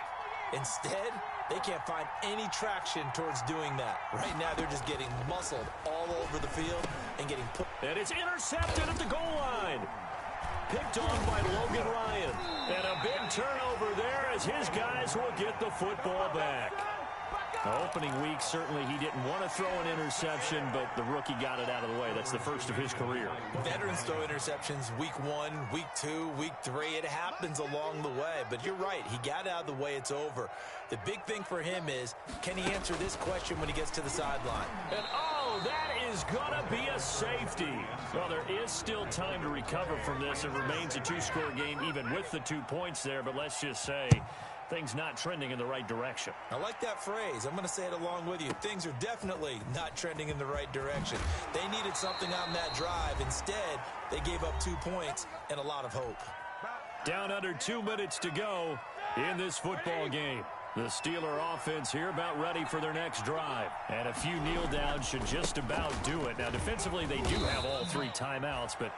Instead, they can't find any traction towards doing that. Right now, they're just getting muscled all over the field and getting put. And it's intercepted at the goal line. Picked on by Logan Ryan. And a big turnover there as his guys will get the football back. Opening week, certainly he didn't want to throw an interception, but the rookie got it out of the way. That's the first of his career. Veterans throw interceptions week 1, week 2, week 3. It happens along the way. But you're right. He got out of the way. It's over. The big thing for him is, can he answer this question when he gets to the sideline? And, oh, that is going to be a safety. Well, there is still time to recover from this. It remains a 2-score game even with the 2 points there. But let's just say things not trending in the right direction. I like that phrase. I'm going to say it along with you. Things are definitely not trending in the right direction. They needed something on that drive. Instead, they gave up 2 points and a lot of hope. Down under 2 minutes to go in this football game. The Steeler offense here about ready for their next drive. And a few kneel downs should just about do it. Now, defensively, they do have all 3 timeouts, but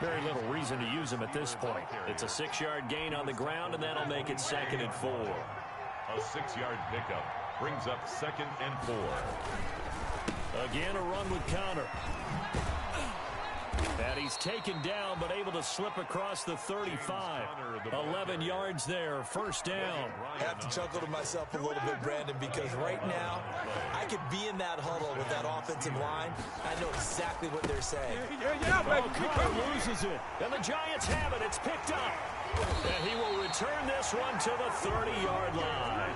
very little reason to use them at this point. It's a 6-yard gain on the ground, and that'll make it 2nd and 4. A 6-yard pickup brings up 2nd and 4. Again, a run with Conner. And he's taken down, but able to slip across the 35. 11 yards there, first down. I have to chuckle to myself a little bit, Brandon, because right now, I could be in that huddle with that offensive line. I know exactly what they're saying. Oh, Conner loses it, and the Giants have it. It's picked up. And he will return this one to the 30-yard line.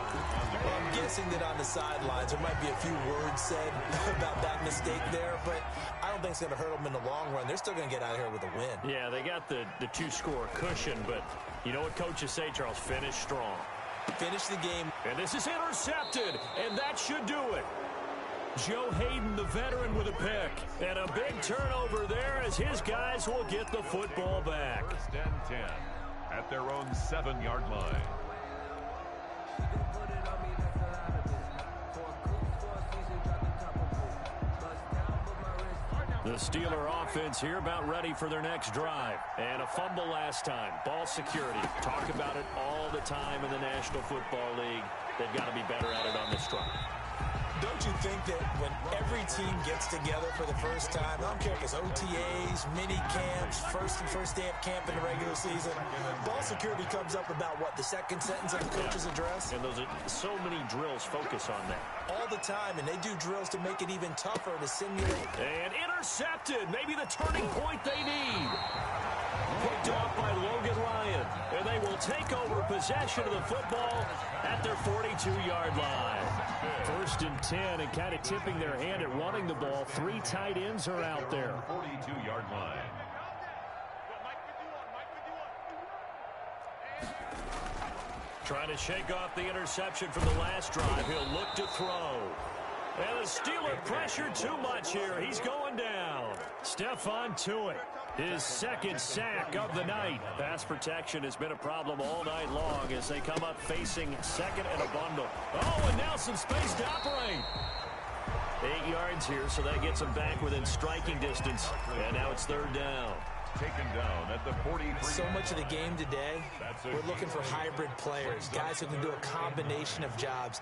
Well, I'm guessing that on the sidelines there might be a few words said about that mistake there, but I don't think it's going to hurt them in the long run. They're still going to get out of here with a win. Yeah, they got the 2-score cushion, but you know what coaches say, Charles? Finish strong. Finish the game. And this is intercepted, and that should do it. Joe Hayden, the veteran, with a pick. And a big turnover there as his guys will get the football back. First and 10 at their own 7-yard line. The Steeler offense here about ready for their next drive. And a fumble last time. Ball security. Talk about it all the time in the National Football League. They've got to be better at it on this drive. Don't you think that when every team gets together for the first time, I don't care if it's OTAs, mini camps, first day of camp in the regular season, ball security comes up about what, the second sentence of the coach's address? And those are so many drills focus on that. All the time, and they do drills to make it even tougher to simulate. And intercepted, maybe the turning point they need. Picked off by Logan Ryan, and they will take over possession of the football at their 42-yard line. First and 10, and kind of tipping their hand at running the ball. 3 tight ends are out there. 42-yard line. Trying to shake off the interception from the last drive. He'll look to throw. And the Steeler pressured too much here. He's going down. Stephon Tuitt, his second sack of the night. Pass protection has been a problem all night long as they come up facing second and a bundle. Oh, and now some space to operate. 8 yards here, so that gets them back within striking distance. And now it's third down. Taken down at the 43. So much of the game today, we're looking for hybrid players, guys who can do a combination of jobs.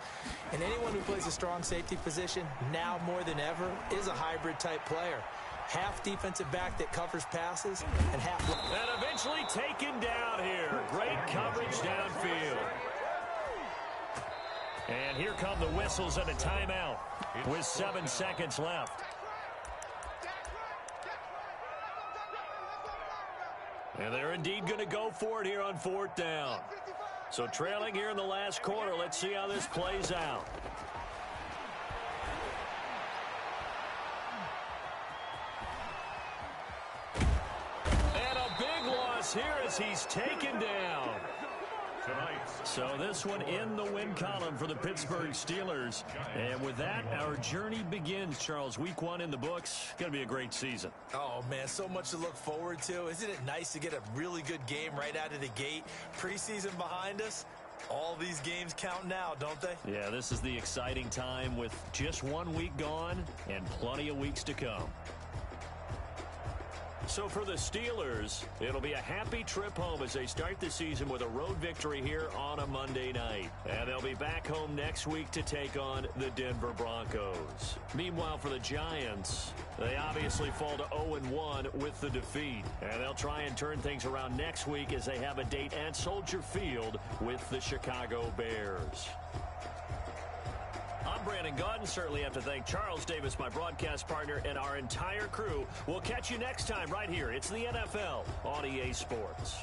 And anyone who plays a strong safety position, now more than ever, is a hybrid type player. Half defensive back that covers passes and half... And eventually taken down here. Great coverage downfield. And here come the whistles and a timeout with 7 seconds left. And they're indeed going to go for it here on 4th down. So trailing here in the last quarter. Let's see how this plays out. And a big loss here as he's taken down. So this one in the win column for the Pittsburgh Steelers. And with that, our journey begins, Charles. Week 1 in the books. Going to be a great season. Oh, man, so much to look forward to. Isn't it nice to get a really good game right out of the gate? Preseason behind us. All these games count now, don't they? Yeah, this is the exciting time with just 1 week gone and plenty of weeks to come. So for the Steelers, it'll be a happy trip home as they start the season with a road victory here on a Monday night. And they'll be back home next week to take on the Denver Broncos. Meanwhile, for the Giants, they obviously fall to 0-1 with the defeat. And they'll try and turn things around next week as they have a date at Soldier Field with the Chicago Bears. I'm Brandon Gaudin. Certainly have to thank Charles Davis, my broadcast partner, and our entire crew. We'll catch you next time right here. It's the NFL on EA Sports.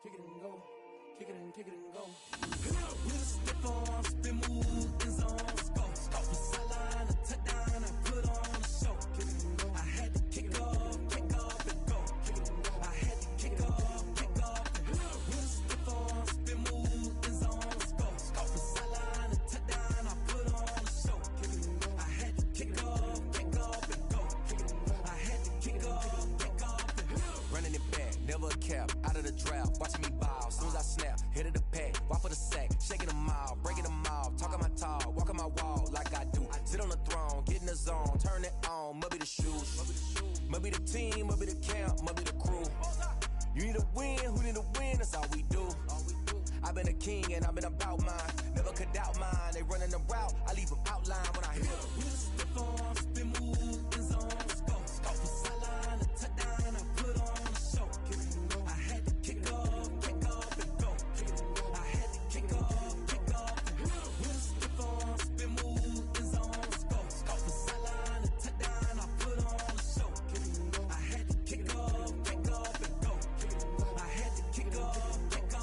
kick it and go. Kick it and kick it and go. With a stiff arm, spin move, in zone, scope. From sideline to touchdown, I put on a show. Kick it and go. I had to kick off and go. Kick it and go. I had to kick off and go. With a stiff arm, spin move, in zone, scope. From sideline to touchdown, I put on a show. Kick it and go. I had to kick off and go. Kick it and go. I had to kick off and go. Running it back, never a cap, out of the draft, watching me ball. Soon as I snap, hit of the pack, walk for the sack, shaking them all, breaking them off, talking my talk, walking my wall like I do. Sit on the throne, get in the zone, turn it on, must be the shoes, must be the team, must be the camp, must be the crew. You need a win, who need a win, that's all we do. I've been a king and I've been about mine, never could doubt mine. They running the route, I leave them outline when I hit them. We just stiff on, spin move, in zone, scope from sideline to touchdown, I put on a show. I had to kick off and go. I had to kick off and go. We just stiff on, spin move, in zone, scope from sideline to touchdown, I put on a show. I had to kick off and go. I had to kick off and go.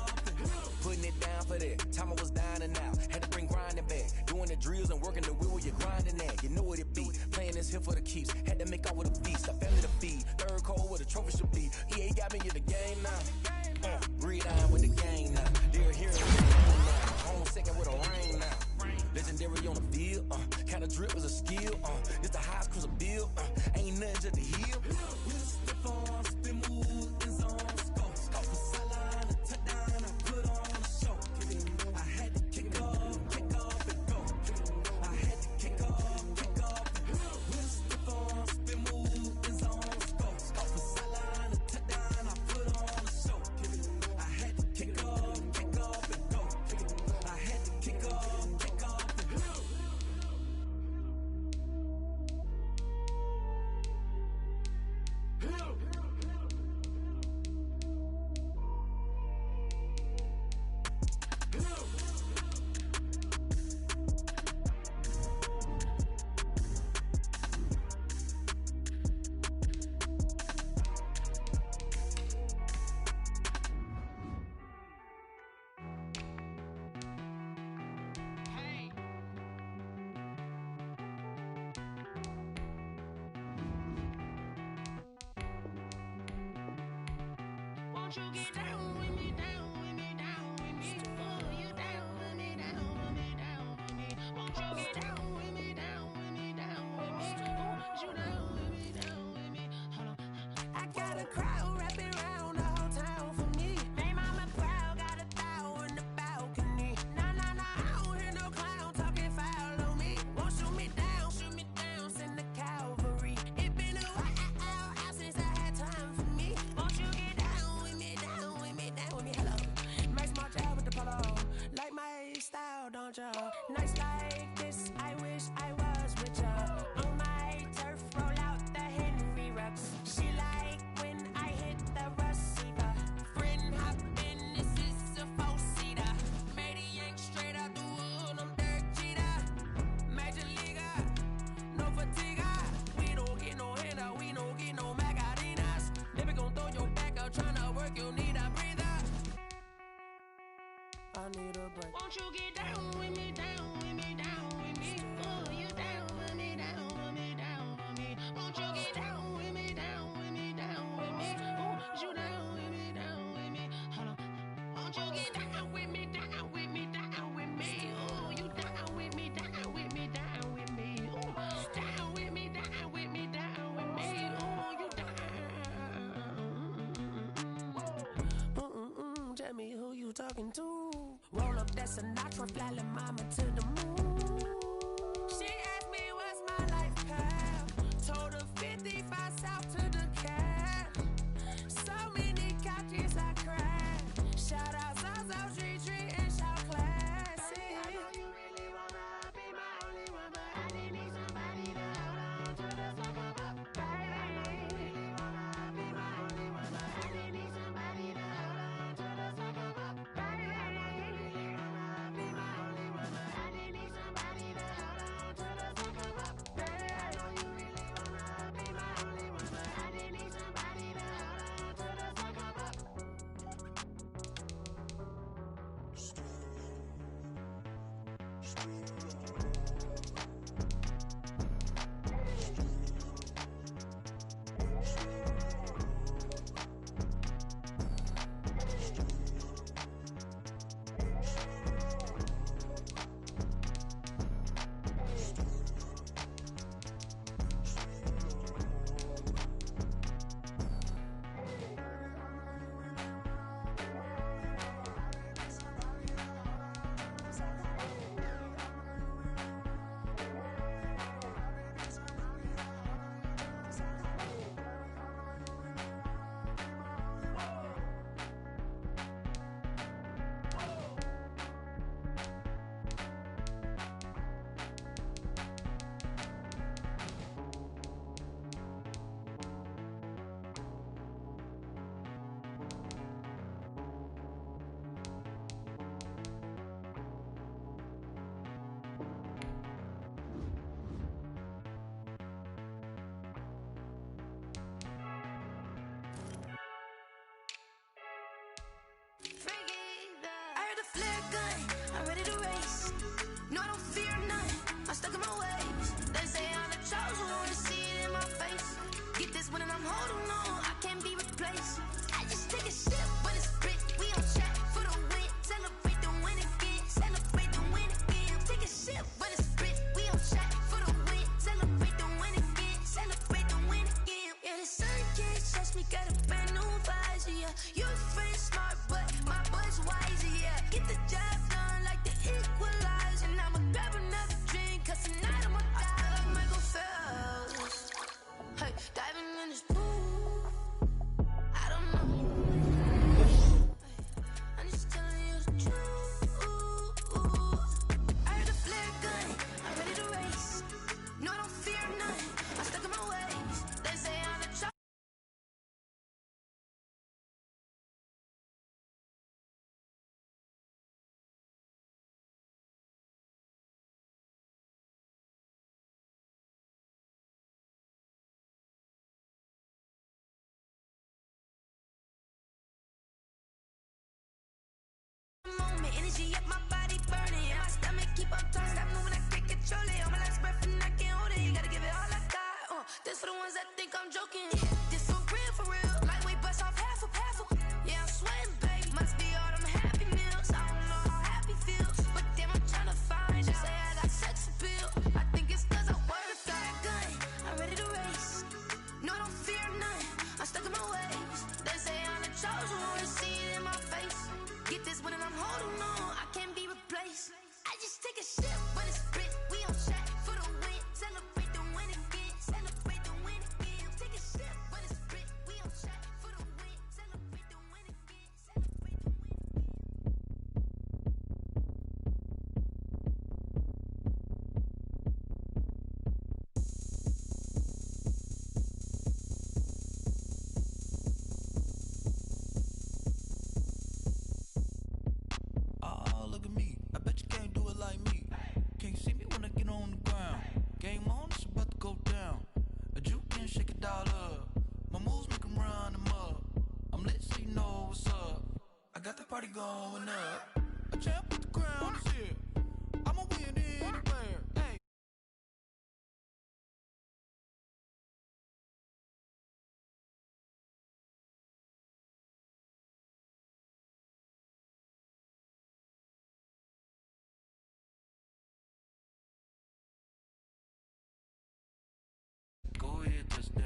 Putting it down for that, time I was down and out. Had to bring grinding back, doing the drills and working the wheel where you're grinding at. You know what it be, playing this here for the keeps. Had to make out with a beast, a family to feed. Third cold where the trophy should be. EA got me in the game now. Breathe on with the game now. They're here in the game now. On second with a rain now. Legendary on the field, kind of drip was a skill. It's the highest cruiser bill, ain't nothing just the hill. With a stiff arm, spin move, in zone, scope from sideline to touchdown, I put on a show. I had to kick off and go. I had to kick off and go. With a stiff arm, spin move, in zone, scope from sideline to touchdown, I put on a show. I had to kick off and go. I had to kick off and go. Won't you get down with me, down with me, down with me? Oh, you down with me, down with me, down with me. Won't you get down with me, down with me, down with me? Oh, you down with me, down with me? Hold on. I got a crowd wrapping around the whole town for me. Made mama proud, got a thou in the balcony. Nah, I don't hear no clown talking foul on me. Won't shoot me down, send the cavalry. It been a while since I had time for me. Won't you get down with me, down with me, down with me? Hello. Make small job with the polo. Like my style, don't ya? Nights like this, I wish I was with ya. On my turf, roll out the Henry Rux. She like when I hit the receiver. Friend hop in, this is a four-seater. Made a yank straight out the wood, I'm Derek Jeter. Major leaguer, no fatigue. We don't get no handout, we don't get no Macarinas. Never gon' throw your back out, tryna work, you need a breather. I need a break. Won't you get down with me, down with me, down with me? Oh, you down with me, down with me, down with me? Won't you get down with me, down with me, down with me? Oh, you down with me, down with me? Hold on. Won't you get down with me, down with me, down with me? Oh, you down with me, down with me, down with me? Oh, down with me, down with me, down with me? Oh, you down. Tell me who you talking to. Roll up that Sinatra, fly la mama to the moon. She asked me what's my life path. Told her 55 south to the cab. So many couches I cried. Shout out South Tree and shout classy. I know you really wanna be my only one, but I didn't need somebody to hold on to the sucker up. Baby, I know you really wanna be my only one, but I didn't need somebody to hold on to the sucker up. Baby, I know you really wanna be my only one, but I didn't need somebody. I heard the flare gun, I'm ready to race. No, I don't fear none, I'm stuck in my ways. They say I'm the chosen one, to see it in my face. Get this one and I'm holding on, I can't be replaced. I just take a sip when it's split, we on track for the win. Celebrate the win again, celebrate the win again. Take a sip when it's split, we on track for the win. Celebrate the win again, celebrate the win again. Yeah, the sun can't touch me, got a brand new visor, yeah. You're a friend smart, but my boy's wiser, yeah. Get the job done like the equalizer. And I'ma grab another drink, cause tonight I'ma die. I feel like Michael Phelps. Hey, diving in this pool. I don't know. I'm just telling you the truth. I heard the flare gun, I'm ready to race. No, I don't fear none, I'm stuck in my ways. They say I'm the chosen. Moment, energy up my body burning. My stomach keep on turning. Stop moving, I can't control it. All my last breath and I can't hold it. You gotta give it all I got. This for the ones that think I'm joking. This for real. Lightweight bust off half a half a. Yeah, I'm sweating, baby. Must be all them happy meals. I don't know how happy feels, but damn, I'm trying to find out. Say I got sex appeal. I think it's cause I wear the fire gun. I'm ready to race. No, I don't fear none. I'm stuck in my ways. They say I'm the chosen one, to see it in my face. Get this one and I'm holding on, I can't be replaced. I just take a sip when it's split, we on track for the win. Celebrate the win again, celebrate the win again. Take a sip when it's split, we on track for the win. Celebrate the win again, celebrate the win again. Oh, look at me. I bet you can't do it like me. Can't see me when I get on the ground. Game on, it's about to go down. A juke can shake it all up. My moves make 'em run them up. I'm lit so you know what's up. I got the party going up. A champ with the crown is here. I'ma win anywhere. Hey. Go ahead, touchdown.